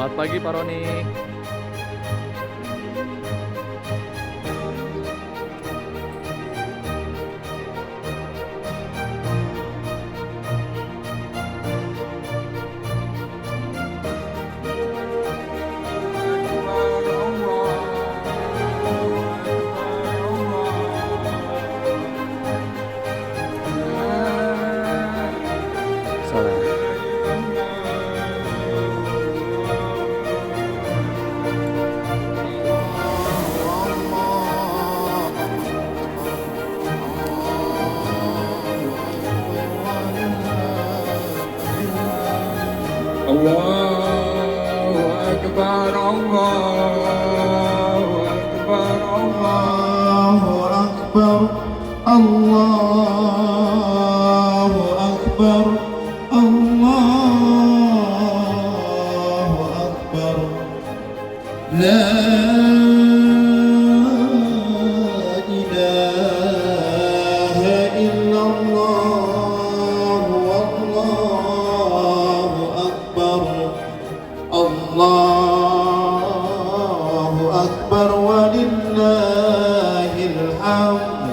Selamat pagi Pak Roni. Allahu Akbar, Allahu Akbar, Allahu Akbar, Allahu Akbar, Allahu Akbar. La ilaha illallah, wallahu akbar, Allahu akbar, walillahil hamd.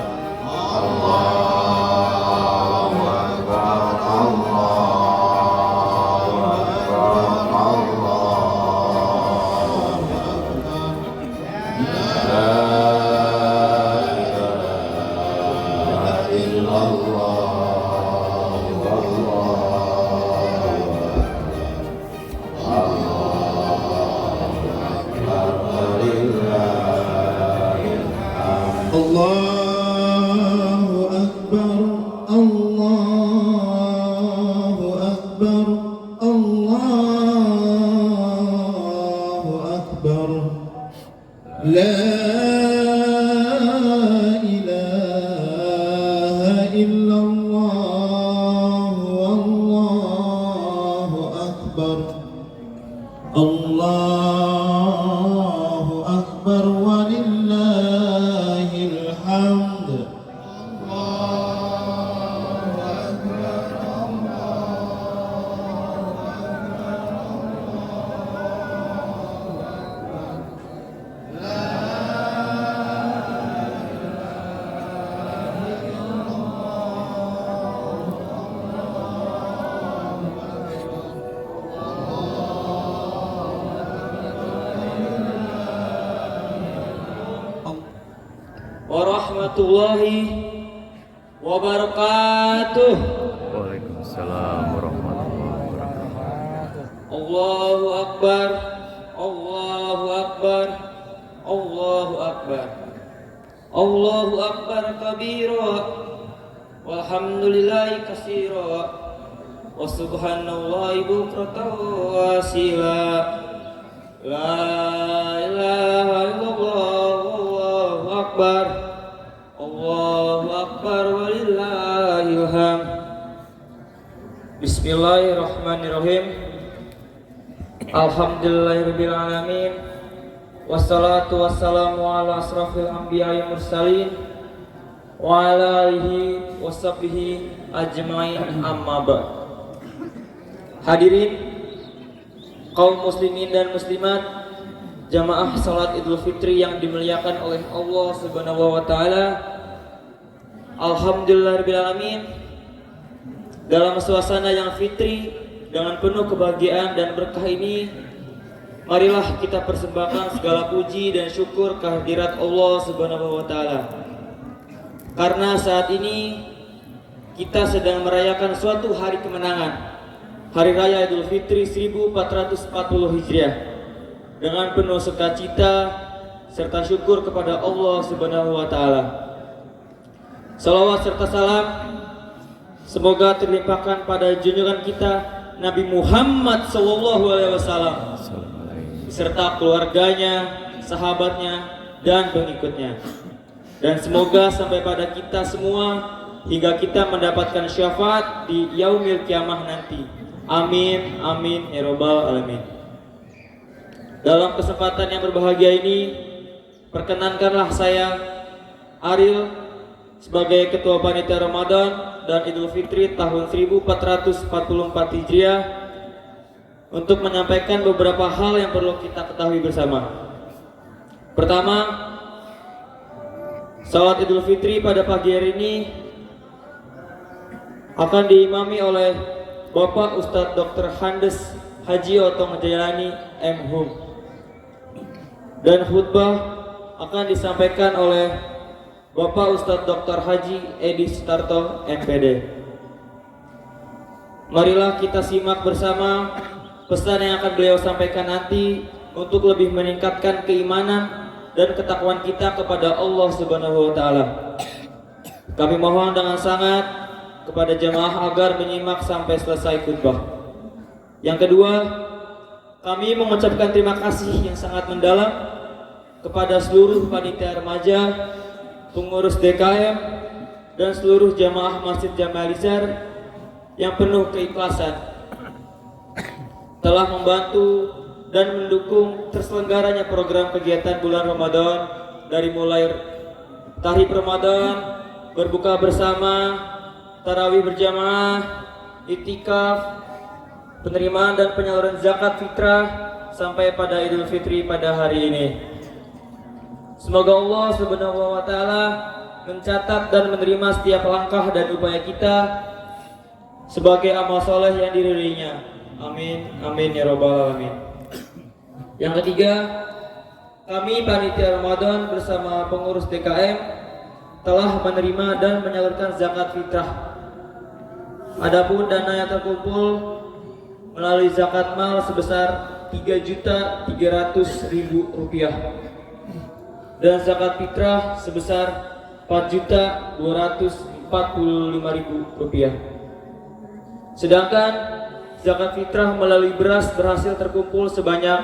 Allahu akbar, Allahu akbar, Allahu akbar. La ilaha illallah, Allahu akbar, Allahu akbar, Allahu akbar. La ilaha illallah, wallahu akbar, Allahu akbar, walillahil hamd. Allahu akbar, warahmatullahi wabarakatuh. Waalaikumsalam warahmatullahi wabarakatuh. Allahu akbar, Allahu akbar, Allahu akbar, Allahu akbar kabira, walhamdulillahi katsira, wa subhanallahi bukratan wa asila. La ilaha illallah, Allahu akbar, Allahu akbar, walillahil hamd. Bismillahirrahmanirrahim. Alhamdulillahirabbil alamin. Wassalatu wassalamu ala asrafil anbiya'i mursalin wa ala alihi washabbihi ajmain, amma ba'd. Hadirin kaum muslimin dan muslimat, jamaah salat Idul Fitri yang dimuliakan oleh Allah Subhanahu wa taala. Alhamdulillahirabbil alamin. Dalam suasana yang fitri dengan penuh kebahagiaan dan berkah ini, marilah kita persembahkan segala puji dan syukur kehadirat Allah Subhanahu wa taala. Karena saat ini kita sedang merayakan suatu hari kemenangan, Hari Raya Idul Fitri 1440 Hijriah, dengan penuh sukacita serta syukur kepada Allah Subhanahu wa taala. Salawat serta salam semoga terlimpahkan pada junjungan kita Nabi Muhammad SAW serta keluarganya, sahabatnya, dan pengikutnya. Dan semoga sampai pada kita semua hingga kita mendapatkan syafaat di yaumil kiamah nanti. Amin, amin, ya rabbal alamin. Dalam kesempatan yang berbahagia ini, perkenankanlah saya, Ariel, sebagai Ketua Panitia Ramadan dan Idul Fitri tahun 1444 Hijriah, untuk menyampaikan beberapa hal yang perlu kita ketahui bersama. Pertama, salat Idul Fitri pada pagi hari ini akan diimami oleh Bapak Ustadz Dr. Handes Haji Otong Jailani M.Hum, dan khutbah akan disampaikan oleh Bapak Ustadz Dr. Haji Edi Sutarto MPD. Marilah kita simak bersama pesan yang akan beliau sampaikan nanti untuk lebih meningkatkan keimanan dan ketakwaan kita kepada Allah Subhanahu wa taala. Kami mohon dengan sangat kepada jemaah agar menyimak sampai selesai khutbah. Yang kedua, kami mengucapkan terima kasih yang sangat mendalam kepada seluruh panitia remaja, pengurus DKM, dan seluruh jamaah Masjid Jami Alizar yang penuh keikhlasan telah membantu dan mendukung terselenggaranya program kegiatan bulan Ramadan, dari mulai tahlil Ramadan, berbuka bersama, tarawih berjamaah, iktikaf, penerimaan dan penyaluran zakat fitrah, sampai pada Idul Fitri pada hari ini. Semoga Allah Subhanahu wa taala mencatat dan menerima setiap langkah dan upaya kita sebagai amal soleh yang diridhoinya. Amin, amin ya robbal alamin. Yang ketiga, kami panitia Ramadan bersama pengurus DKM telah menerima dan menyalurkan zakat fitrah. Adapun dana yang terkumpul melalui zakat mal sebesar Rp3.300.000 dan zakat fitrah sebesar Rp4.245.000. Sedangkan zakat fitrah melalui beras berhasil terkumpul sebanyak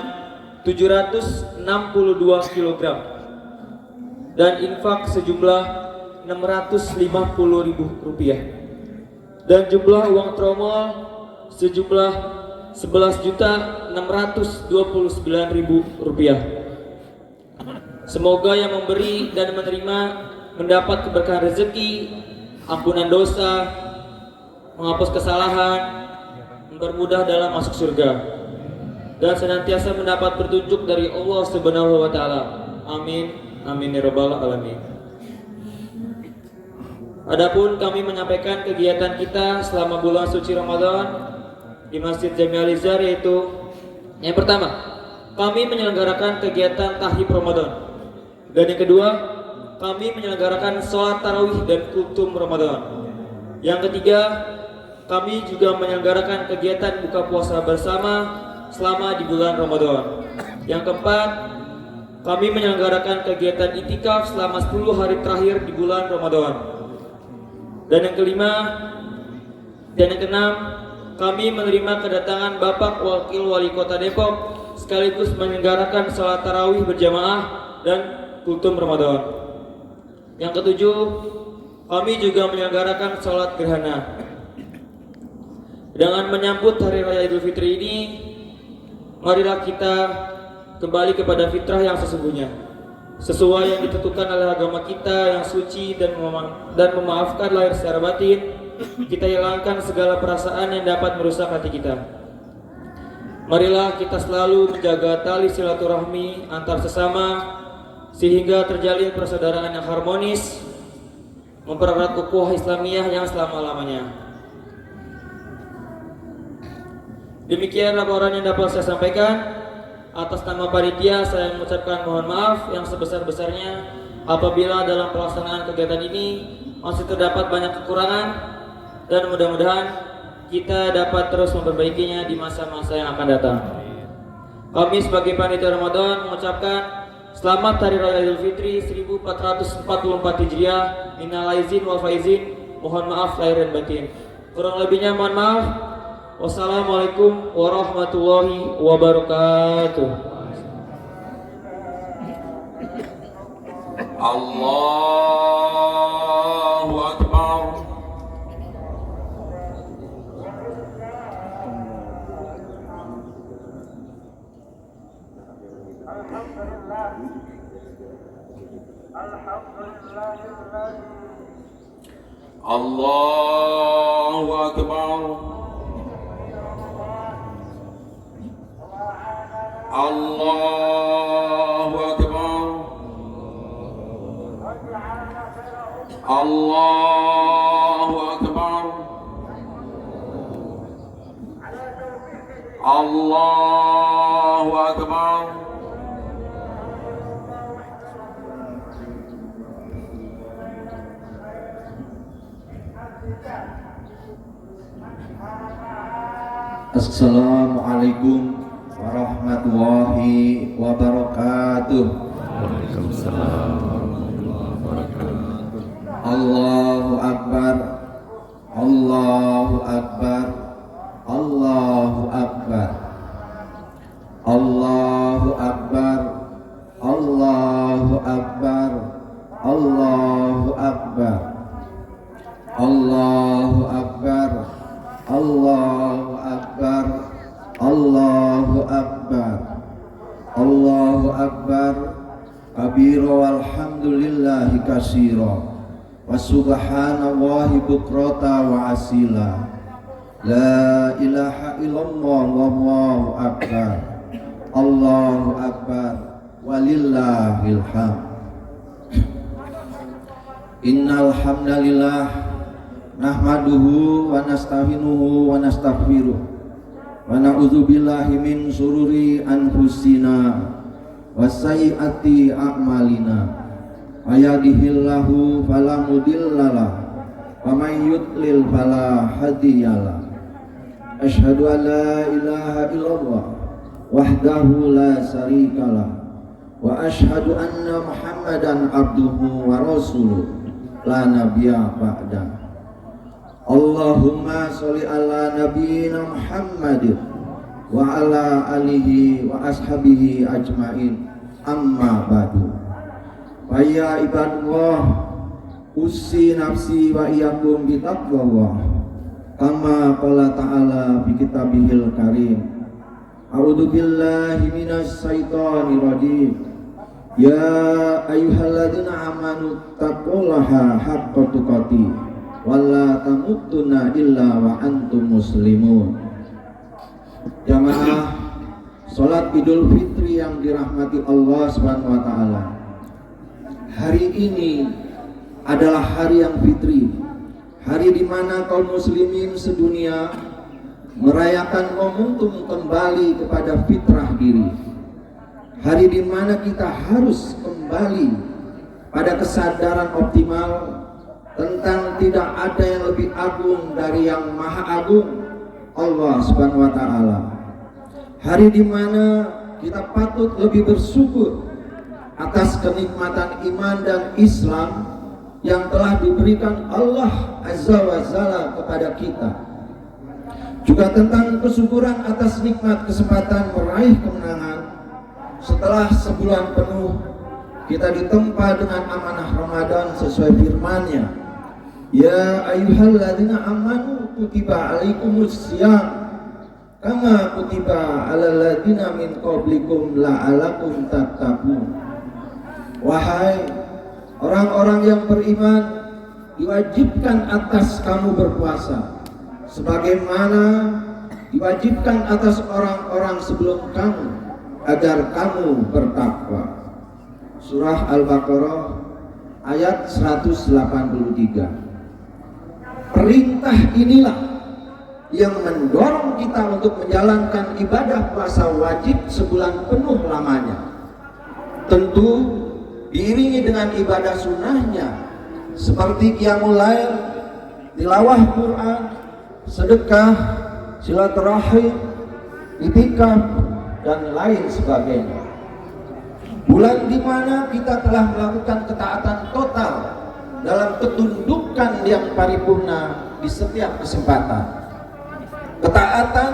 762 kg dan infak sejumlah Rp650.000 dan jumlah uang tromol sejumlah Rp11.629.000. Semoga yang memberi dan menerima mendapat keberkahan rezeki, ampunan dosa, menghapus kesalahan, mempermudah dalam masuk surga, dan senantiasa mendapat petunjuk dari Allah Subhanahu wa taala. Amin, amin ya rabbal alamin. Adapun kami menyampaikan kegiatan kita selama bulan suci Ramadan di Masjid Jami Alizar, yaitu yang pertama, kami menyelenggarakan kegiatan tahlil Ramadan, dan yang kedua, kami menyelenggarakan sholat tarawih dan kultum Ramadan. Yang ketiga, kami juga menyelenggarakan kegiatan buka puasa bersama selama di bulan Ramadan. Yang keempat, kami menyelenggarakan kegiatan iktikaf selama 10 hari terakhir di bulan Ramadan. Dan yang kelima dan yang keenam, kami menerima kedatangan Bapak Wakil Wali Kota Depok sekaligus menyelenggarakan sholat tarawih berjamaah dan kultum Ramadan. Yang ketujuh, kami juga menyelenggarakan sholat gerhana. Dengan menyambut Hari Raya Idul Fitri ini, marilah kita kembali kepada fitrah yang sesungguhnya, sesuai yang ditentukan oleh agama kita yang suci, dan memaafkan lahir secara batin. Kita hilangkan segala perasaan yang dapat merusak hati kita. Marilah kita selalu menjaga tali silaturahmi antar sesama sehingga terjalin persaudaraan yang harmonis, mempererat ukhuwah Islamiyah yang selama-lamanya. Demikian laporan yang dapat saya sampaikan. Atas nama panitia, saya mengucapkan mohon maaf yang sebesar-besarnya apabila dalam pelaksanaan kegiatan ini masih terdapat banyak kekurangan, dan mudah-mudahan kita dapat terus memperbaikinya di masa-masa yang akan datang. Kami sebagai panitia Ramadan mengucapkan selamat Hari Raya Idul Fitri 1444 Hijriah. Minal aizin wal faizin. Mohon maaf lahir dan batin. Kurang lebihnya mohon maaf. Wassalamualaikum warahmatullahi wabarakatuh. Allahu Akbar. Allahu Akbar. الله أكبر الله أكبر الله أكبر Assalamualaikum warahmatullahi wabarakatuh. Waalaikumsalam warahmatullahi wabarakatuh. Allahu Akbar, Allahu Akbar, Allahu Akbar, Allahu Akbar, Allahu Akbar, Allahu Akbar, Allahu Akbar, Allahu Akbar, Allahu Akbar, Allahu Akbar, kabira walhamdulillahi katsira wa subhanallahi bukrata wa asila. La ilaha illallah wallahu akbar. Allahu akbar walillahil hamd. Innal hamdalillah nahmaduhu wa nasta'inuhu wa nastaghfiruh wa na'udzu billahi min syururi anfusina wa sayyiati a'malina. Ayahdihillahu fala mudhillalah wa may yudlil fala hadiyalah. Asyhadu an la ilaha illallah wahdahu la syarikalah wa asyhadu anna Muhammadan abduhu wa rasuluh la nabiyya ba'da. Allahumma sholli ala nabiyyina Muhammadin wa ala alihi wa ashabihi ajmain. Amma ba'du. Ya ibadallah, usi nafsi wa iyyakum bi taqwallah. Kama qala ta'ala bi kitabihil karim. A'udzu billahi minasy syaithanir rajim. Ya ayyuhalladzina amanu taqullaha haqqa tuqatih wa la tamutunna illa wa antum muslimun. Jamaah salat Idul Fitri yang dirahmati Allah Subhanahu wa taala. Hari ini adalah hari yang fitri, hari di mana kaum muslimin sedunia merayakan momentum kembali kepada fitrah diri. Hari di mana kita harus kembali pada kesadaran optimal tentang tidak ada yang lebih agung dari yang maha agung, Allah Subhanahu wa taala. Hari di mana kita patut lebih bersyukur atas kenikmatan iman dan Islam yang telah diberikan Allah Azza wa Jalla kepada kita. Juga tentang kesyukuran atas nikmat kesempatan meraih kemenangan setelah sebulan penuh kita ditempa dengan amanah Ramadan sesuai firman-Nya. Ya ayyuhalladzina amanu kutiba alaikumus syiyam kama kutiba alal ladzina min qablikum la'alakum tattaqun. Wahai orang-orang yang beriman, diwajibkan atas kamu berpuasa sebagaimana diwajibkan atas orang-orang sebelum kamu agar kamu bertakwa. Surah Al-Baqarah ayat 183. Perintah inilah yang mendorong kita untuk menjalankan ibadah puasa wajib sebulan penuh lamanya. Tentu diiringi dengan ibadah sunnahnya seperti qiyamul lail, tilawah Quran, sedekah, silaturahim, itikaf dan lain sebagainya. Bulan di mana kita telah melakukan ketaatan total dalam ketundukan yang paripurna di setiap kesempatan. Ketaatan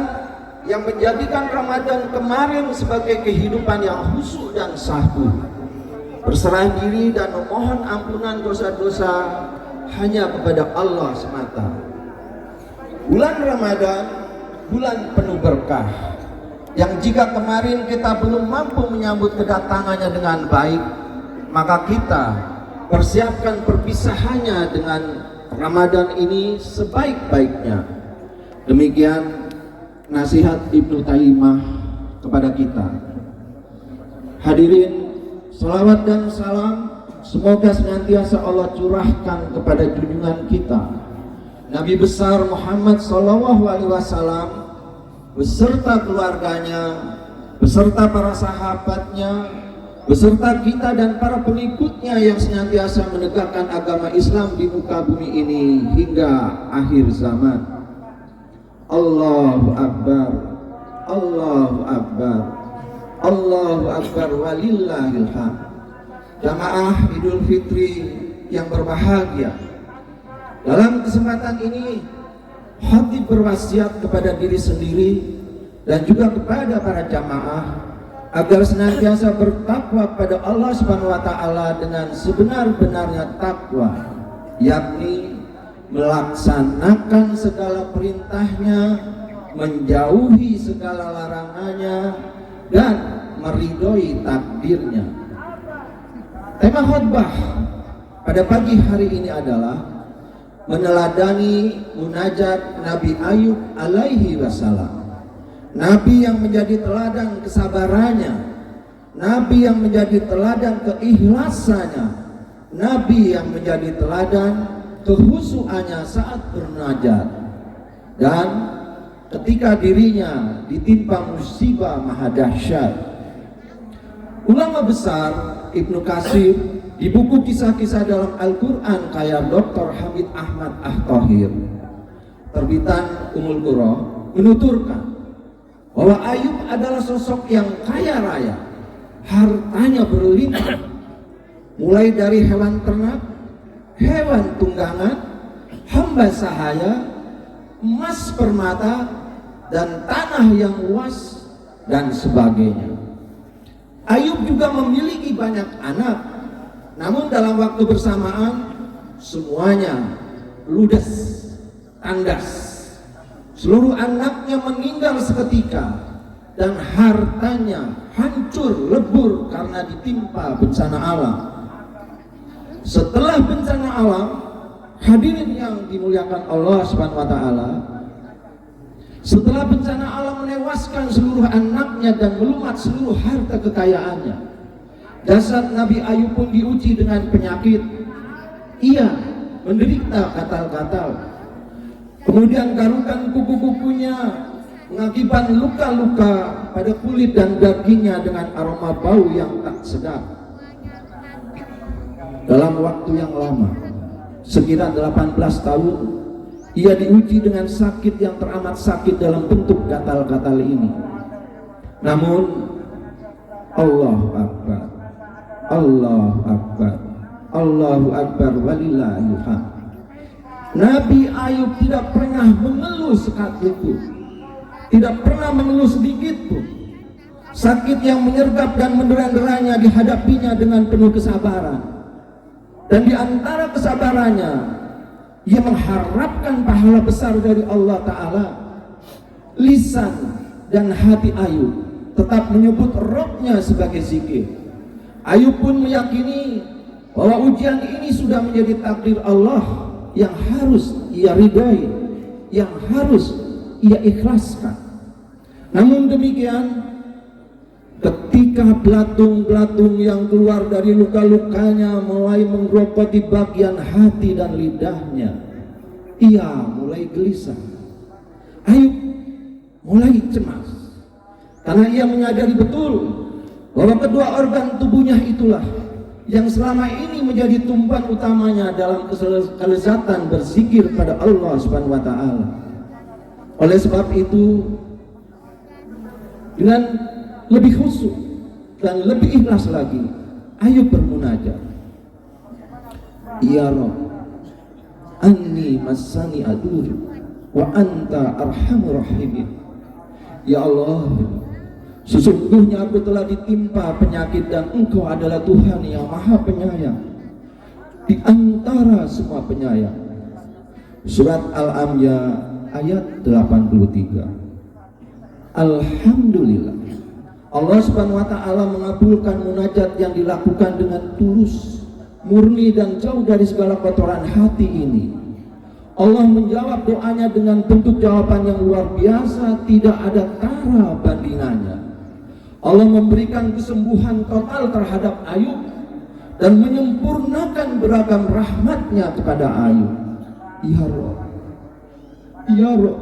yang menjadikan Ramadan kemarin sebagai kehidupan yang khusyuk dan sahdu. Berserah diri dan memohon ampunan dosa-dosa hanya kepada Allah semata. Bulan Ramadan, bulan penuh berkah, yang jika kemarin kita belum mampu menyambut kedatangannya dengan baik, maka kita persiapkan perpisahannya dengan Ramadan ini sebaik-baiknya. Demikian nasihat Ibnu Taimiyah kepada kita. Hadirin, salawat dan salam semoga senantiasa Allah curahkan kepada junjungan kita Nabi besar Muhammad SAW beserta keluarganya, beserta para sahabatnya, beserta kita dan para pengikutnya yang senantiasa menegakkan agama Islam di muka bumi ini hingga akhir zaman. Allahu Akbar, Allahu Akbar, Allahu Akbar, walillahil hamd. Jamaah Idul Fitri yang berbahagia, dalam kesempatan ini khatib berwasiat kepada diri sendiri dan juga kepada para jamaah agar senantiasa bertakwa pada Allah Subhanahu wa taala dengan sebenar-benarnya takwa, yakni melaksanakan segala perintahnya, menjauhi segala larangannya, dan meridhoi takdirnya. Tema khutbah pada pagi hari ini adalah meneladani munajat Nabi Ayub alaihi wassalam. Nabi yang menjadi teladan kesabarannya, Nabi yang menjadi teladan keikhlasannya, Nabi yang menjadi teladan kehusuannya saat bermunajat. Dan ketika dirinya ditimpa musibah maha dahsyat, ulama besar Ibnu Katsir di buku kisah-kisah dalam Al-Quran kaya Dr. Hamid Ahmad At-Thahir terbitan Ummul Qura menuturkan bahwa Ayub adalah sosok yang kaya raya, hartanya berlimpah, mulai dari hewan ternak, hewan tunggangan, hamba sahaya, emas permata, dan tanah yang luas, dan sebagainya. Ayub juga memiliki banyak anak, namun dalam waktu bersamaan semuanya ludes, kandas. Seluruh anaknya meninggal seketika dan hartanya hancur lebur karena ditimpa bencana alam. Setelah bencana alam, hadirin yang dimuliakan Allah Subhanahu wa taala, setelah bencana alam menewaskan seluruh anaknya dan melumat seluruh harta kekayaannya, jasad Nabi Ayub pun diuji dengan penyakit. Ia menderita gatal-gatal. Kemudian garukan kuku-kukunya mengakibatkan luka-luka pada kulit dan dagingnya dengan aroma bau yang tak sedap. Dalam waktu yang lama, sekira 18 tahun, ia diuji dengan sakit yang teramat sakit dalam bentuk gatal-gatal ini. Namun Allahu Akbar, Allahu Akbar, Allahu Akbar, walillahil hamd. Nabi Ayub tidak pernah mengeluh sekatipun, tidak pernah mengeluh sedikit pun. Sakit yang menyergap dan mendera-deranya dihadapinya dengan penuh kesabaran. Dan di antara kesabarannya, ia mengharapkan pahala besar dari Allah Ta'ala. Lisan dan hati Ayub tetap menyebut Rabb-nya sebagai zikir. Ayub pun meyakini bahwa ujian ini sudah menjadi takdir Allah yang harus ia ridai, yang harus ia ikhlaskan. Namun demikian, ketika belatung-belatung yang keluar dari luka-lukanya mulai menggerogoti bagian hati dan lidahnya, ia mulai gelisah. Ayub mulai cemas karena ia menyadari betul bahwa kedua organ tubuhnya itulah yang selama ini menjadi tumpuan utamanya dalam kelezatan berzikir pada Allah Subhanahu wa taala. Oleh sebab itu, dengan lebih khusyuk dan lebih ikhlas lagi, Ayub bermunajat. Ya Rabb, anni massani adur wa anta arhamur rahimin. Ya Allah, sesungguhnya aku telah ditimpa penyakit dan Engkau adalah Tuhan yang Maha Penyayang di antara semua penyayang. Surat Al-Anbiya ayat 83. Alhamdulillah, Allah Subhanahu wa taala mengabulkan munajat yang dilakukan dengan tulus, murni dan jauh dari segala kotoran hati ini. Allah menjawab doanya dengan bentuk jawaban yang luar biasa, tidak ada tara bandingannya. Allah memberikan kesembuhan total terhadap Ayub dan menyempurnakan beragam rahmatnya kepada Ayub. Ya Rabb, ya Rabb,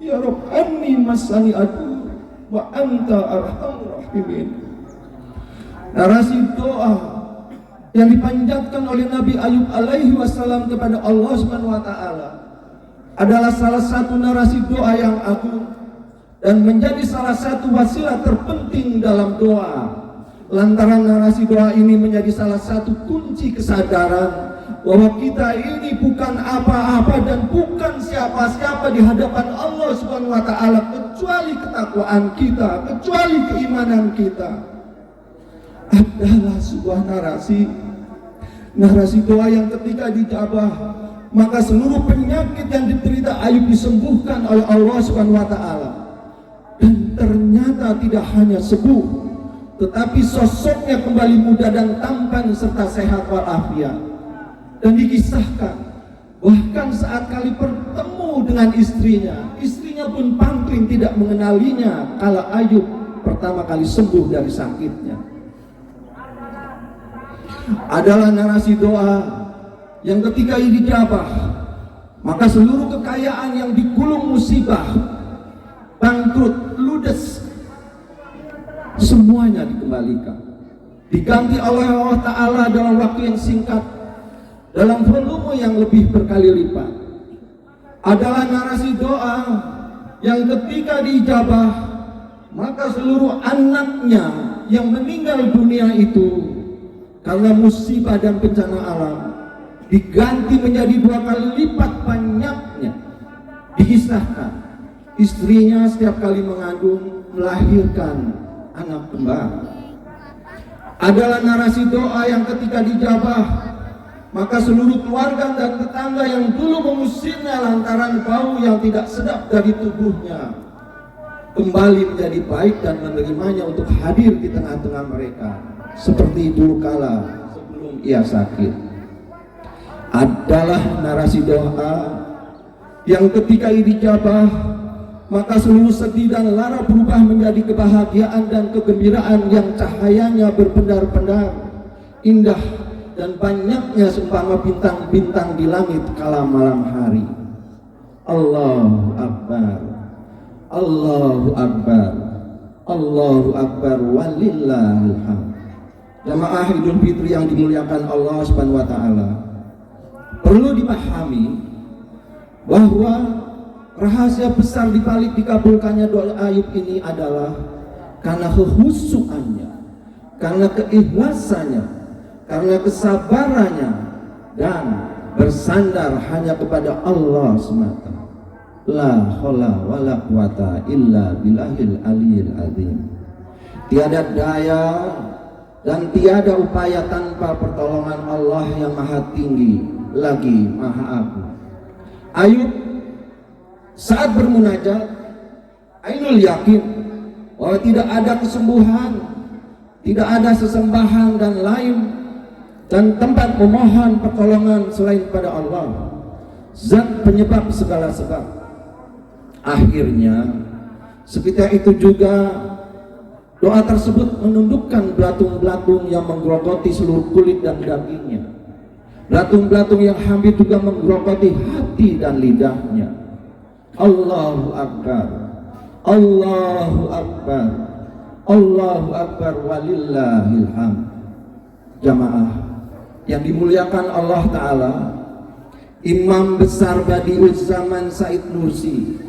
ya Rabb, anni masani adu wa anta arhamur rahimin. Narasi doa yang dipanjatkan oleh Nabi Ayub alaihi wasallam kepada Allah Subhanahu wa taala adalah salah satu narasi doa yang agung dan menjadi salah satu wasilah terpenting dalam doa. Lantaran narasi doa ini menjadi salah satu kunci kesadaran bahwa kita ini bukan apa-apa dan bukan siapa-siapa di hadapan Allah Subhanahu wa taala kecuali ketakwaan kita, kecuali keimanan kita. Adalah sebuah narasi doa yang ketika dijabah maka seluruh penyakit yang diderita Ayub disembuhkan oleh Allah Subhanahu wa taala. Dan ternyata tidak hanya sembuh, tetapi sosoknya kembali muda dan tampan serta sehat walafiat. Dan dikisahkan bahkan saat kali bertemu dengan istrinya pun pangling tidak mengenalinya kala Ayub pertama kali sembuh dari sakitnya. Adalah narasi doa yang ketika ini dijabah maka seluruh kekayaan yang digulung musibah, bangkrut, ludes, semuanya dikembalikan, diganti oleh Allah Ta'ala dalam waktu yang singkat, dalam volume yang lebih berkali lipat. Adalah narasi doa yang ketika dijabah maka seluruh anaknya yang meninggal dunia itu karena musibah dan bencana alam diganti menjadi 2 kali lipat banyaknya. Dikisahkan istrinya setiap kali mengandung melahirkan anak kembar. Adalah narasi doa yang ketika dijabah maka seluruh keluarga dan tetangga yang dulu mengusirnya lantaran bau yang tidak sedap dari tubuhnya kembali menjadi baik dan menerimanya untuk hadir di tengah-tengah mereka seperti dulu kala sebelum ia sakit. Adalah narasi doa yang ketika ini dijabah maka seluruh sedih dan lara berubah menjadi kebahagiaan dan kegembiraan yang cahayanya berpendar-pendar indah dan banyaknya seumpama bintang-bintang di langit kala malam hari. Allahu Akbar, Allahu Akbar, Allahu Akbar, walillahil hamd. Jamaah Idul Fitri yang dimuliakan Allah Subhanahu wa taala, perlu dipahami bahwa rahasia besar di balik dikabulkannya doa Ayub ini adalah karena kehusuannya, karena keikhlasannya, karena kesabarannya dan bersandar hanya kepada Allah semata. La haula wala quwata illa billahil aliyil azim. Tiada daya dan tiada upaya tanpa pertolongan Allah yang maha tinggi lagi maha agung. Ayub saat bermunajat ainul yakin bahwa tidak ada kesembuhan, tidak ada sesembahan dan lain dan tempat memohon pertolongan selain pada Allah, zat penyebab segala sebab. Akhirnya seketika itu juga doa tersebut menundukkan belatung-belatung yang menggerogoti seluruh kulit dan dagingnya, belatung-belatung yang hampir juga menggerogoti hati dan lidahnya. Allahu Akbar, Allahu Akbar, Allahu Akbar, walillahil hamd. Jamaah yang dimuliakan Allah Ta'ala, Imam besar Badiul Zaman Said Nursi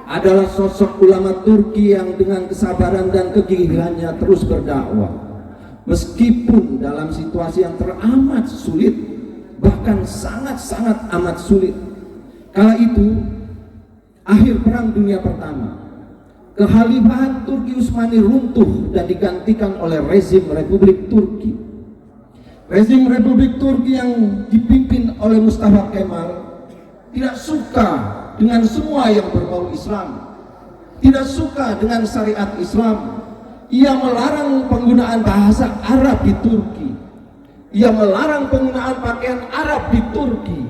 adalah sosok ulama Turki yang dengan kesabaran dan kegigihannya terus berdakwah meskipun dalam situasi yang teramat sulit, bahkan sangat-sangat amat sulit. Kala itu akhir perang dunia pertama, kekhalifahan Turki Utsmani runtuh dan digantikan oleh rezim Republik Turki. Rezim Republik Turki yang dipimpin oleh Mustafa Kemal tidak suka dengan semua yang berbau Islam, tidak suka dengan syariat Islam. Ia melarang penggunaan bahasa Arab di Turki, ia melarang penggunaan pakaian Arab di Turki.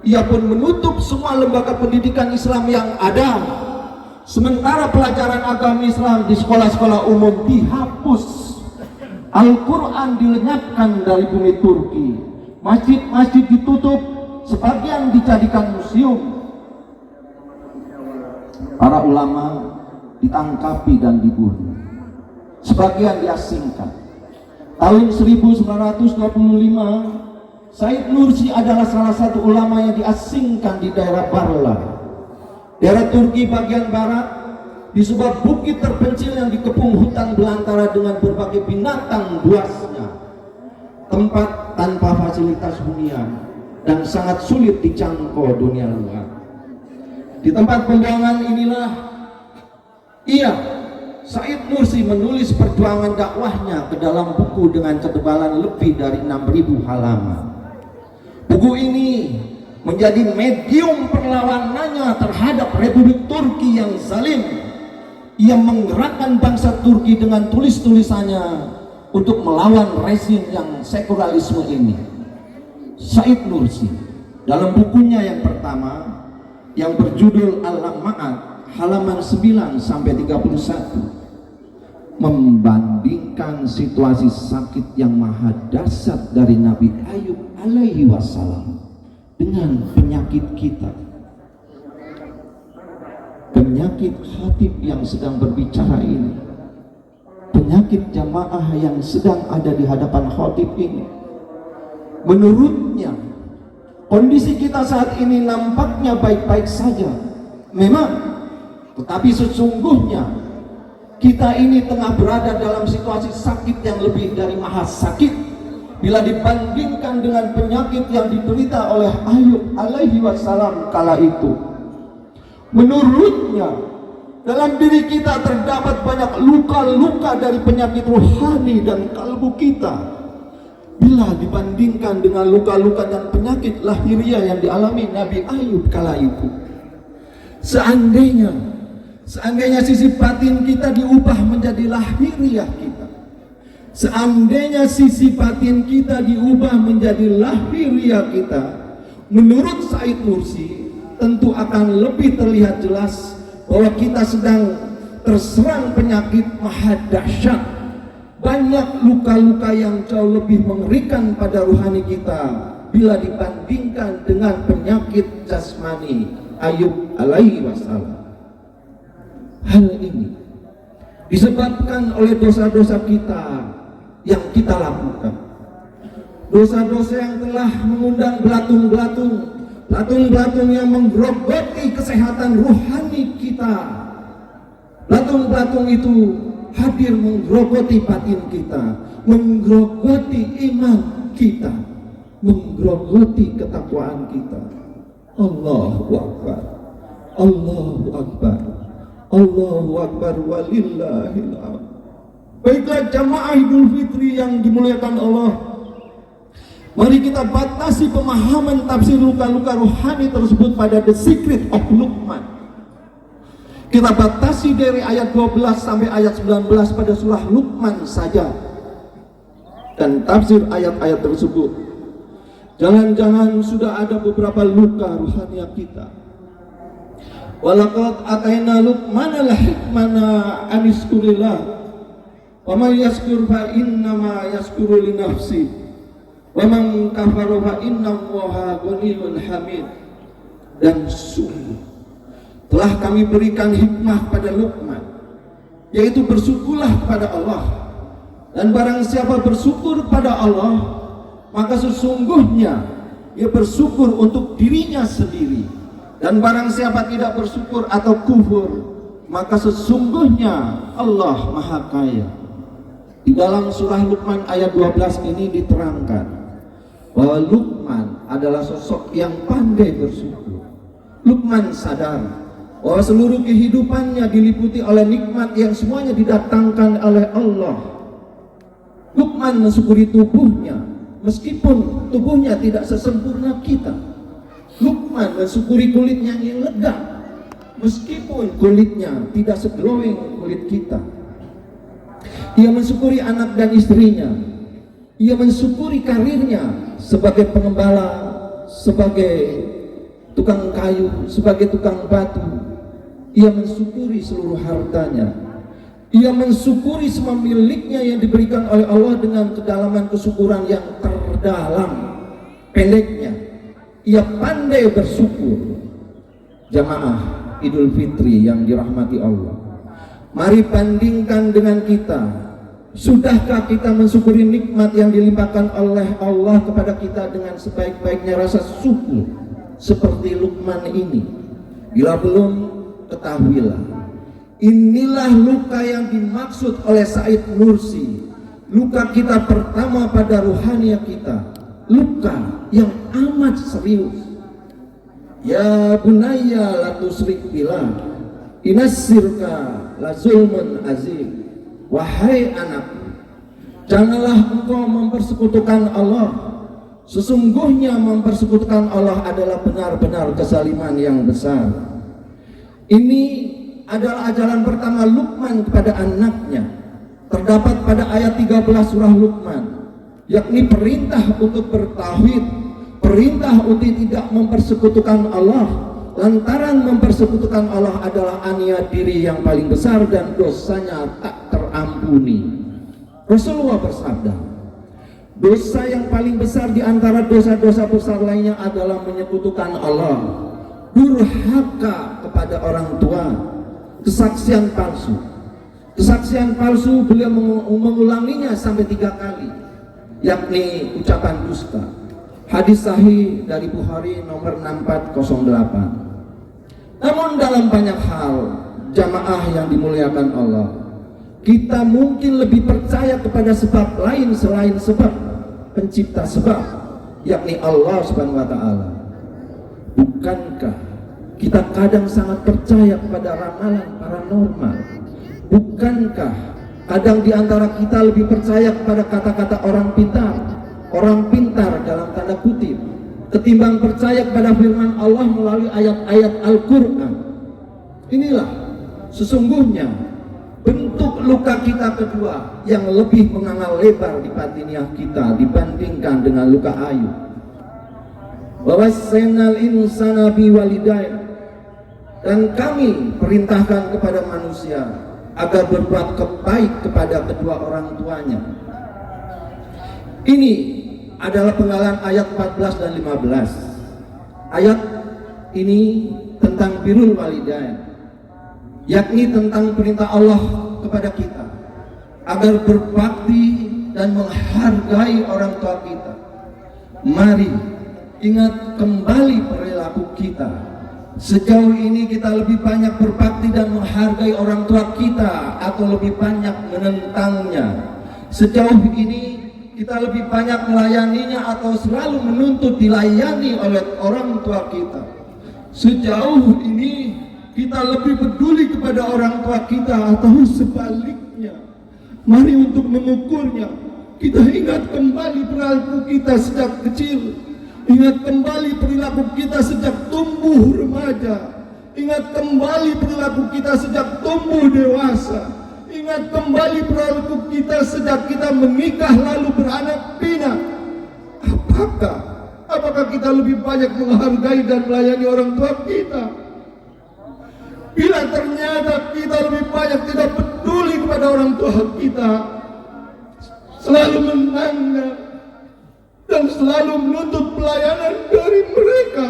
Ia pun menutup semua lembaga pendidikan Islam yang ada, Sementara pelajaran agama Islam di sekolah-sekolah umum dihapus, Al-Quran dilenyapkan dari bumi Turki, masjid-masjid ditutup, sebagian dijadikan museum. Para ulama ditangkapi dan dibunuh, sebagian diasingkan. Tahun 1925 Said Nursi adalah salah satu ulama yang diasingkan di daerah Barla, daerah Turki bagian barat, di sebuah bukit terpencil yang dikepung hutan belantara dengan berbagai binatang buasnya, tempat tanpa fasilitas hunian dan sangat sulit dijangkau dunia luar. Di tempat pembuangan inilah Said Nursi menulis perjuangan dakwahnya ke dalam buku dengan ketebalan lebih dari 6.000 halaman. Buku ini menjadi medium perlawanannya terhadap Republik Turki yang zalim. Ia menggerakkan bangsa Turki dengan tulis-tulisannya untuk melawan rezim yang sekularisme ini. Said Nursi dalam bukunya yang pertama yang berjudul Al-Ma'ad halaman 9 sampai 31 membandingkan situasi sakit yang maha dahsyat dari Nabi Ayub alaihi wassalam dengan penyakit kita, penyakit khatib yang sedang berbicara ini, penyakit jamaah yang sedang ada di hadapan khatib ini. Menurutnya kondisi kita saat ini nampaknya baik-baik saja memang, tetapi sesungguhnya kita ini tengah berada dalam situasi sakit yang lebih dari maha sakit bila dibandingkan dengan penyakit yang diderita oleh Ayub alaihi wassalam kala itu. Menurutnya dalam diri kita terdapat banyak luka-luka dari penyakit rohani dan kalbu kita bila dibandingkan dengan luka-luka dan penyakit lahiriah yang dialami Nabi Ayub kala itu. Seandainya sisi batin kita diubah menjadi lahiriah kita, seandainya sisi batin kita diubah menjadi lahiriah kita, menurut Said Nursi tentu akan lebih terlihat jelas bahwa kita sedang terserang penyakit maha dahsyat. Banyak luka-luka yang jauh lebih mengerikan pada rohani kita bila dibandingkan dengan penyakit jasmani Ayub alaihi wassalam. Hal ini disebabkan oleh dosa-dosa kita yang kita lakukan, dosa-dosa yang telah mengundang belatung-belatung yang menggerogoti kesehatan rohani kita. Belatung-belatung itu hadir menggerogoti batin kita, menggerogoti iman kita, menggerogoti ketakwaan kita. Allahu Akbar, Allahu Akbar, Allahu Akbar walillahil hamd. Baiklah jamaah Idul Fitri yang dimuliakan Allah, mari kita batasi pemahaman tafsir luka-luka rohani tersebut pada The Secret of Luqman. Kita batasi dari ayat 12 sampai ayat 19 pada surah Luqman saja dan tafsir ayat-ayat tersebut. Jangan-jangan sudah ada beberapa luka rohani kita. Walaqad ataina Luqmana al-hikmana aniskurillah wa may yaskur fa innama yaskuru li nafsi wa man kafara fa innallaha ghaniyyun hamid. Dan sungguh telah kami berikan hikmah pada Luqman, yaitu bersyukurlah kepada Allah, dan barang siapa bersyukur pada Allah maka sesungguhnya ia bersyukur untuk dirinya sendiri, dan barang siapa tidak bersyukur atau kufur maka sesungguhnya Allah Maha Kaya. Di dalam surah Luqman ayat 12 ini diterangkan bahwa Luqman adalah sosok yang pandai bersyukur. Luqman sadar bahwa seluruh kehidupannya diliputi oleh nikmat yang semuanya didatangkan oleh Allah. Luqman mensyukuri tubuhnya meskipun tubuhnya tidak sesempurna kita. Luqman mensyukuri kulitnya yang lega meskipun kulitnya tidak seglowing kulit kita. Ia mensyukuri anak dan istrinya. Ia mensyukuri karirnya sebagai pengembala, sebagai tukang kayu, sebagai tukang batu. ia mensyukuri seluruh hartanya, ia mensyukuri semua miliknya yang diberikan oleh Allah dengan kedalaman kesyukuran yang terdalam. Pendeknya, ia pandai bersyukur. Jamaah Idul Fitri yang dirahmati Allah, mari bandingkan dengan kita. Sudahkah kita mensyukuri nikmat yang dilimpahkan oleh Allah kepada kita dengan sebaik-baiknya rasa syukur seperti Luqman ini? Bila belum, ketahuilah, inilah luka yang dimaksud oleh Said Nursi, luka kita pertama pada ruhaniah kita, luka yang amat serius. Ya bunayya la tusyrik billah, inasyirka la zulmun azim. Wahai anakku, janganlah engkau mempersekutukan Allah. Sesungguhnya mempersekutukan Allah adalah benar-benar kezaliman yang besar. Ini adalah ajaran pertama Luqman kepada anaknya. Terdapat pada ayat 13 surah Luqman, yakni perintah untuk bertauhid, perintah untuk tidak mempersekutukan Allah. Lantaran mempersekutukan Allah adalah aniaya diri yang paling besar dan dosanya tak terampuni. Rasulullah bersabda, dosa yang paling besar di antara dosa-dosa besar lainnya adalah menyekutukan Allah, durhaka kepada orang tua, kesaksian palsu. Kesaksian palsu beliau mengulanginya sampai 3 kali, yakni ucapan dusta. Hadis sahih dari Bukhari nomor 6408. Namun dalam banyak hal, jamaah yang dimuliakan Allah, kita mungkin lebih percaya kepada sebab lain selain sebab pencipta sebab, yakni Allah Subhanahu wa Ta'ala. Bukankah kita kadang sangat percaya kepada ramalan paranormal? Bukankah kadang di antara kita lebih percaya kepada kata-kata orang pintar dalam tanda kutip, ketimbang percaya kepada firman Allah melalui ayat-ayat Al-Quran? Inilah sesungguhnya bentuk luka kita kedua yang lebih mengangal lebar di batiniah kita dibandingkan dengan luka Ayub. Wawasainal insana biwalidayhi, dan kami perintahkan kepada manusia agar berbuat baik kepada kedua orang tuanya. Ini adalah penggalan ayat 14 dan 15. Ayat ini tentang birrul walidain, yakni tentang perintah Allah kepada kita agar berbakti dan menghargai orang tua kita. Mari ingat kembali perilaku kita. Sejauh ini kita lebih banyak berbakti dan menghargai orang tua kita atau lebih banyak menentangnya? Sejauh ini kita lebih banyak melayaninya atau selalu menuntut dilayani oleh orang tua kita? Sejauh ini kita lebih peduli kepada orang tua kita atau sebaliknya? Mari untuk mengukurnya, kita ingat kembali perilaku kita sejak kecil. Ingat kembali perilaku kita sejak tumbuh remaja. Ingat kembali perilaku kita sejak tumbuh dewasa. Ingat kembali perilaku kita sejak kita menikah lalu beranak pinak. Apakah kita lebih banyak menghargai dan melayani orang tua kita? Bila ternyata kita lebih banyak tidak peduli kepada orang tua kita, selalu menangga dan selalu menuntut pelayanan dari mereka,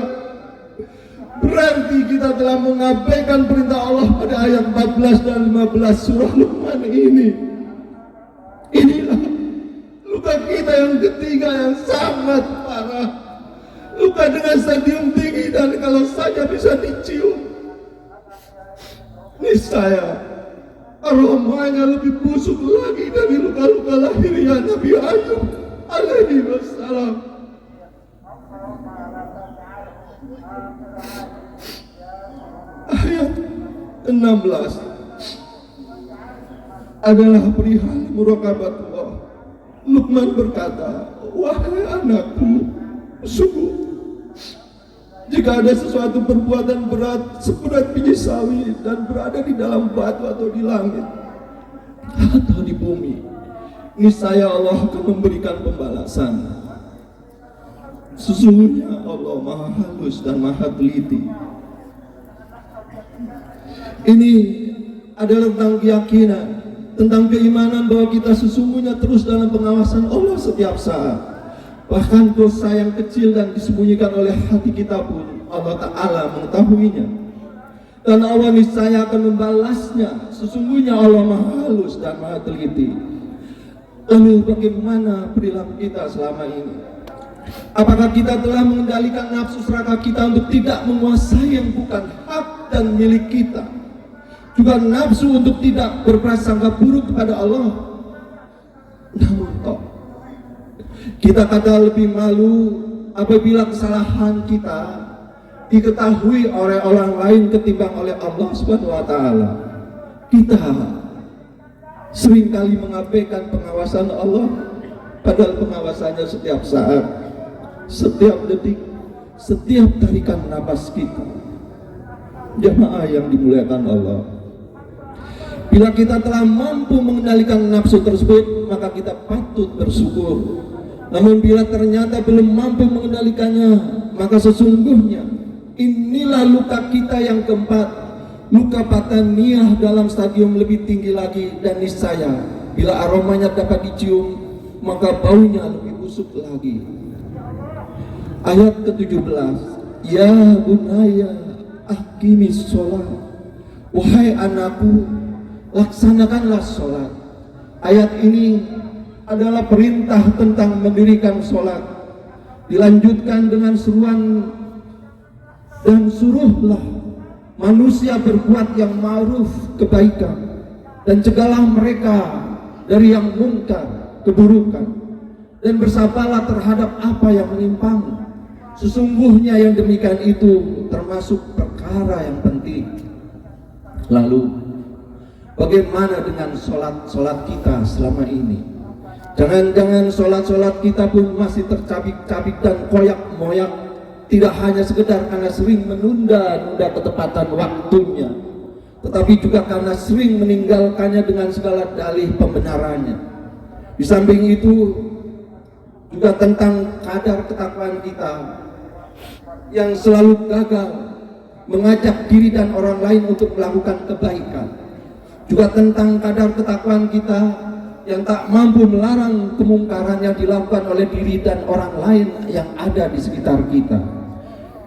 berarti kita telah mengabaikan perintah Allah pada ayat 14 dan 15 surah Luqman ini. Inilah luka kita yang ketiga yang sangat parah, luka dengan stadium tinggi dan kalau saja bisa dicium, niscaya aromanya lebih busuk lagi dari luka-luka lahiriah Nabi Ayub alaihi wassalam. Ayat 16 adalah perihal muraqabatullah. Luqman berkata, wahai anakku, sungguh jika ada sesuatu perbuatan berat seberat biji sawi dan berada di dalam batu atau di langit atau di bumi, niscaya Allah akan memberikan pembalasan. Sesungguhnya Allah maha halus dan maha teliti. Ini adalah tentang keyakinan, tentang keimanan bahwa kita sesungguhnya terus dalam pengawasan Allah setiap saat. Bahkan dosa yang kecil dan disembunyikan oleh hati kita pun Allah Ta'ala mengetahuinya. Dan Allah niscaya akan membalasnya. Sesungguhnya Allah Maha Halus dan Maha Teliti. Lalu bagaimana perilaku kita selama ini? Apakah kita telah mengendalikan nafsu serakah kita untuk tidak menguasai yang bukan hak dan milik kita? Juga nafsu untuk tidak berprasangka buruk kepada Allah. Namun kok kita kadang lebih malu apabila kesalahan kita diketahui oleh orang lain ketimbang oleh Allah Subhanahu wa taala. Kita seringkali mengabaikan pengawasan Allah, padahal pengawasannya setiap saat, setiap detik, setiap tarikan napas kita. Jamaah yang dimuliakan Allah, bila kita telah mampu mengendalikan nafsu tersebut, maka kita patut bersyukur. Namun bila ternyata belum mampu mengendalikannya, maka sesungguhnya inilah luka kita yang keempat, luka bataniyah dalam stadium lebih tinggi lagi. Dan niscaya bila aromanya dapat dicium, maka baunya lebih busuk lagi. Ayat ke-17, ya bunaya aqimis sholat, wahai anakku laksanakanlah sholat. Ayat ini adalah perintah tentang mendirikan sholat, dilanjutkan dengan seruan, dan suruhlah manusia berbuat yang ma'ruf, kebaikan, dan cegahlah mereka dari yang mungkar, keburukan, dan bersabarlah terhadap apa yang menimpamu. Sesungguhnya yang demikian itu termasuk perkara yang penting. Lalu bagaimana dengan sholat kita selama ini? Jangan-jangan sholat kita pun masih tercabik-cabik dan koyak-moyak, tidak hanya sekedar karena sering menunda-nunda ketepatan waktunya, tetapi juga karena sering meninggalkannya dengan segala dalih pembenarannya. Di samping itu juga tentang kadar ketakwaan kita yang selalu gagal mengajak diri dan orang lain untuk melakukan kebaikan. Juga tentang kadar ketakwaan kita yang tak mampu melarang kemungkaran yang dilakukan oleh diri dan orang lain yang ada di sekitar kita.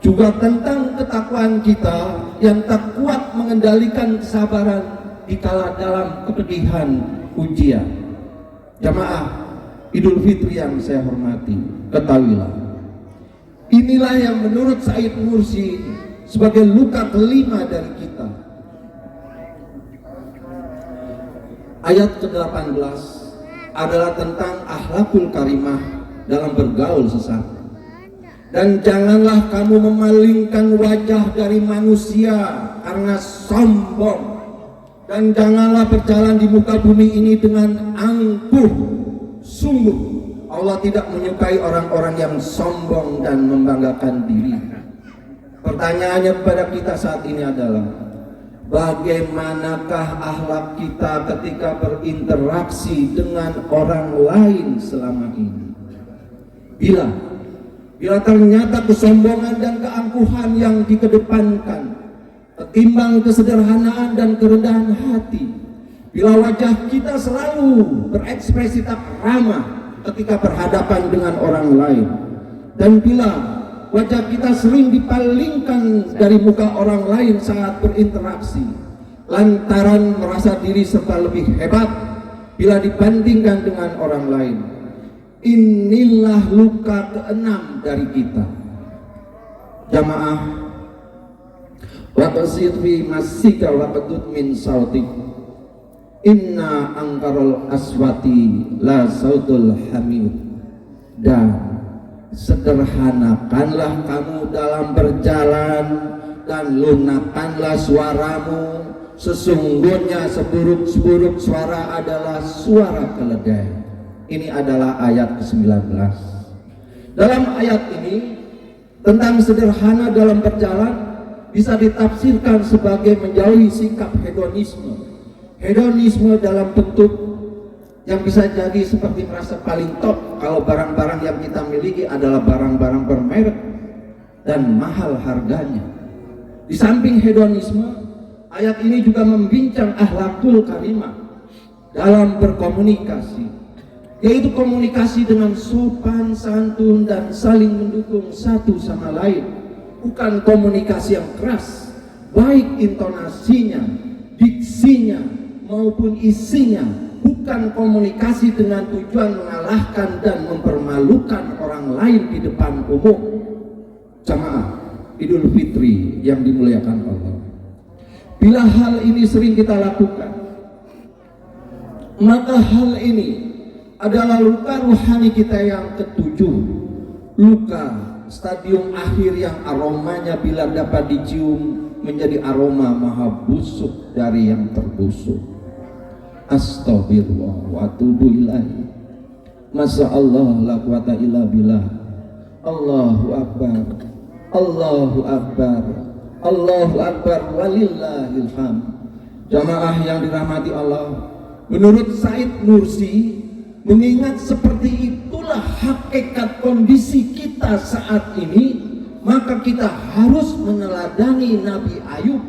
Juga tentang ketakwaan kita yang tak kuat mengendalikan kesabaran dikala dalam kepedihan ujian. Jamaah Idul Fitri yang saya hormati, ketahuilah, inilah yang menurut Said Nursi sebagai luka kelima dari kita. Ayat ke-18 adalah tentang akhlakul karimah dalam bergaul sesama. Dan janganlah kamu memalingkan wajah dari manusia karena sombong, dan janganlah berjalan di muka bumi ini dengan angkuh. Sungguh Allah tidak menyukai orang-orang yang sombong dan membanggakan diri. Pertanyaannya kepada kita saat ini adalah, bagaimanakah akhlak kita ketika berinteraksi dengan orang lain selama ini? Bila ternyata kesombongan dan keangkuhan yang dikedepankan ketimbang kesederhanaan dan kerendahan hati, bila wajah kita selalu berekspresi tak ramah ketika berhadapan dengan orang lain, dan bila wajah kita sering dipalingkan dari muka orang lain saat berinteraksi lantaran merasa diri serta lebih hebat bila dibandingkan dengan orang lain, inilah luka keenam dari kita. Jamaah, waqsid fi masika waqdud min sautik, inna angkarul aswati la sautul hamid. Dan sederhanakanlah kamu dalam berjalan dan lunakkanlah suaramu. Sesungguhnya seburuk-buruk suara adalah suara keledai. Ini adalah ayat ke-19. Dalam ayat ini tentang sederhana dalam berjalan bisa ditafsirkan sebagai menjauhi sikap hedonisme. Hedonisme dalam bentuk yang bisa jadi seperti merasa paling top kalau barang-barang yang kita miliki adalah barang-barang bermerek dan mahal harganya. Di samping hedonisme, ayat ini juga membincang akhlakul karimah dalam berkomunikasi, yaitu komunikasi dengan sopan santun dan saling mendukung satu sama lain, bukan komunikasi yang keras, baik intonasinya, diksinya maupun isinya, bukan komunikasi dengan tujuan mengalahkan dan mempermalukan orang lain di depan umum. Jamaah Idul Fitri yang dimuliakan Allah, bila hal ini sering kita lakukan, maka hal ini adalah luka ruhani kita yang ketujuh, luka stadium akhir yang aromanya bila dapat dicium menjadi aroma maha busuk dari yang terbusuk. Astagfirullah wa atubu ilaih. Masya Allah la quwata illa billah. Allahu akbar, Allahu akbar, Allahu akbar, walillahil hamd. Jamaah yang dirahmati Allah, menurut Said Nursi, mengingat seperti itulah hakikat kondisi kita saat ini, maka kita harus meneladani Nabi Ayub.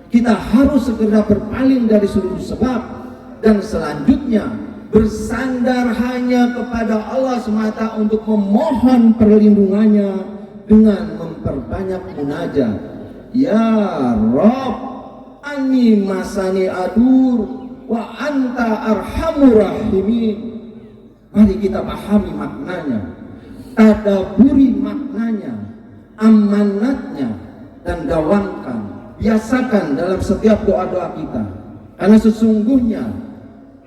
Kita harus segera berpaling dari seluruh sebab, dan selanjutnya bersandar hanya kepada Allah semata untuk memohon perlindungannya dengan memperbanyak munajat. Ya Rabb, ani masani adur wa anta arhamur rahimin. Mari kita pahami maknanya, tadaburi maknanya, amanatnya, dan gawankan, biasakan dalam setiap doa-doa kita. Karena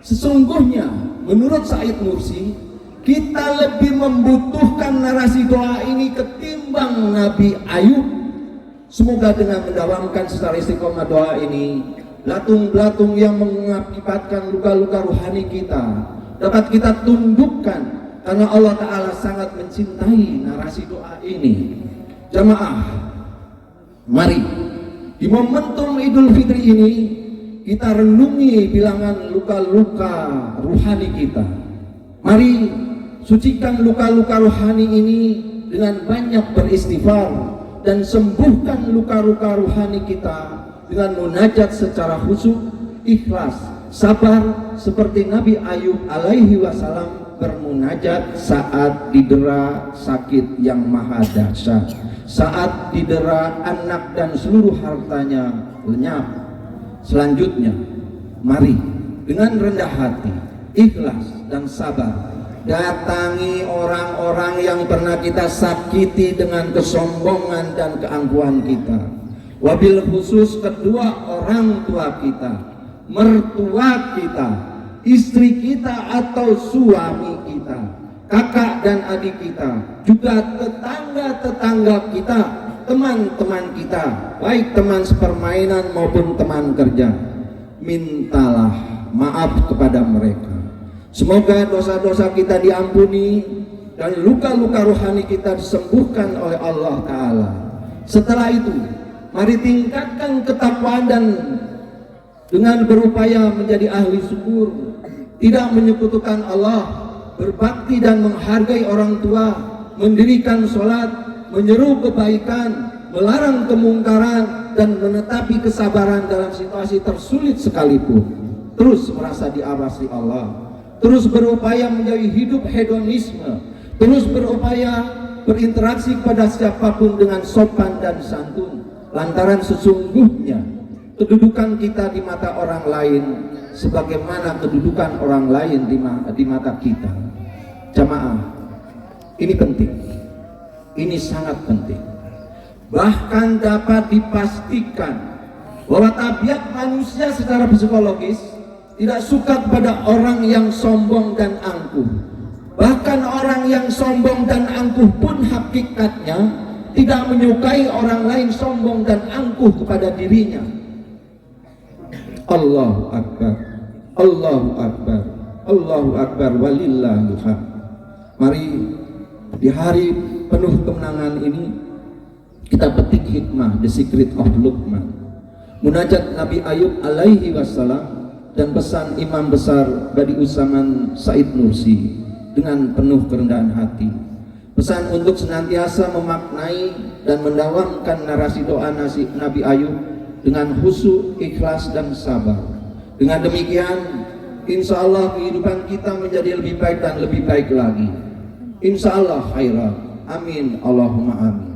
sesungguhnya menurut Said Nursi, kita lebih membutuhkan narasi doa ini ketimbang Nabi Ayub. Semoga dengan mendawamkan secara istiqomah doa ini, belatung-belatung yang mengakibatkan luka-luka ruhani kita dapat kita tundukkan, karena Allah Ta'ala sangat mencintai narasi doa ini. Jamaah, mari di momentum Idul Fitri ini kita renungi bilangan luka-luka ruhani kita. Mari sucikan luka-luka ruhani ini dengan banyak beristighfar, dan sembuhkan luka-luka ruhani kita dengan munajat secara khusyuk, ikhlas, sabar, seperti Nabi Ayub alaihi wasallam bermunajat saat didera sakit yang maha dahsyat, saat didera anak dan seluruh hartanya lenyap. Selanjutnya, mari dengan rendah hati, ikhlas dan sabar datangi orang-orang yang pernah kita sakiti dengan kesombongan dan keangkuhan kita. Wabil khusus kedua orang tua kita, mertua kita, istri kita atau suami kita, kakak dan adik kita, juga tetangga-tetangga kita, teman-teman kita, baik teman sepermainan maupun teman kerja. Mintalah maaf kepada mereka. Semoga dosa-dosa kita diampuni dan luka-luka rohani kita disembuhkan oleh Allah Ta'ala. Setelah itu, mari tingkatkan ketakwaan dan dengan berupaya menjadi ahli syukur, tidak menyekutukan Allah, berbakti dan menghargai orang tua, mendirikan sholat, menyeru kebaikan, melarang kemungkaran, dan menetapi kesabaran dalam situasi tersulit sekalipun. Terus merasa diawasi Allah, terus berupaya menjauhi hidup hedonisme, terus berupaya berinteraksi kepada siapapun dengan sopan dan santun, lantaran sesungguhnya kedudukan kita di mata orang lain sebagaimana kedudukan orang lain di mata kita. Jamaah, ini penting, ini sangat penting. Bahkan dapat dipastikan bahwa tabiat manusia secara psikologis tidak suka kepada orang yang sombong dan angkuh. Bahkan orang yang sombong dan angkuh pun hakikatnya tidak menyukai orang lain sombong dan angkuh kepada dirinya. Allahu Akbar, Allahu Akbar, Allahu Akbar, walillahil hamd. Mari di hari penuh kemenangan ini kita petik hikmah, the secret of Luqman, munajat Nabi Ayub alaihi wassalam, dan pesan Imam Besar Badi'ussaman Said Nursi dengan penuh kerendahan hati. Pesan untuk senantiasa memaknai dan mendawamkan narasi doa Nabi Ayub dengan khusyuk, ikhlas dan sabar. Dengan demikian, insya Allah kehidupan kita menjadi lebih baik dan lebih baik lagi. Insya Allah khairan. Amin. Allahumma amin.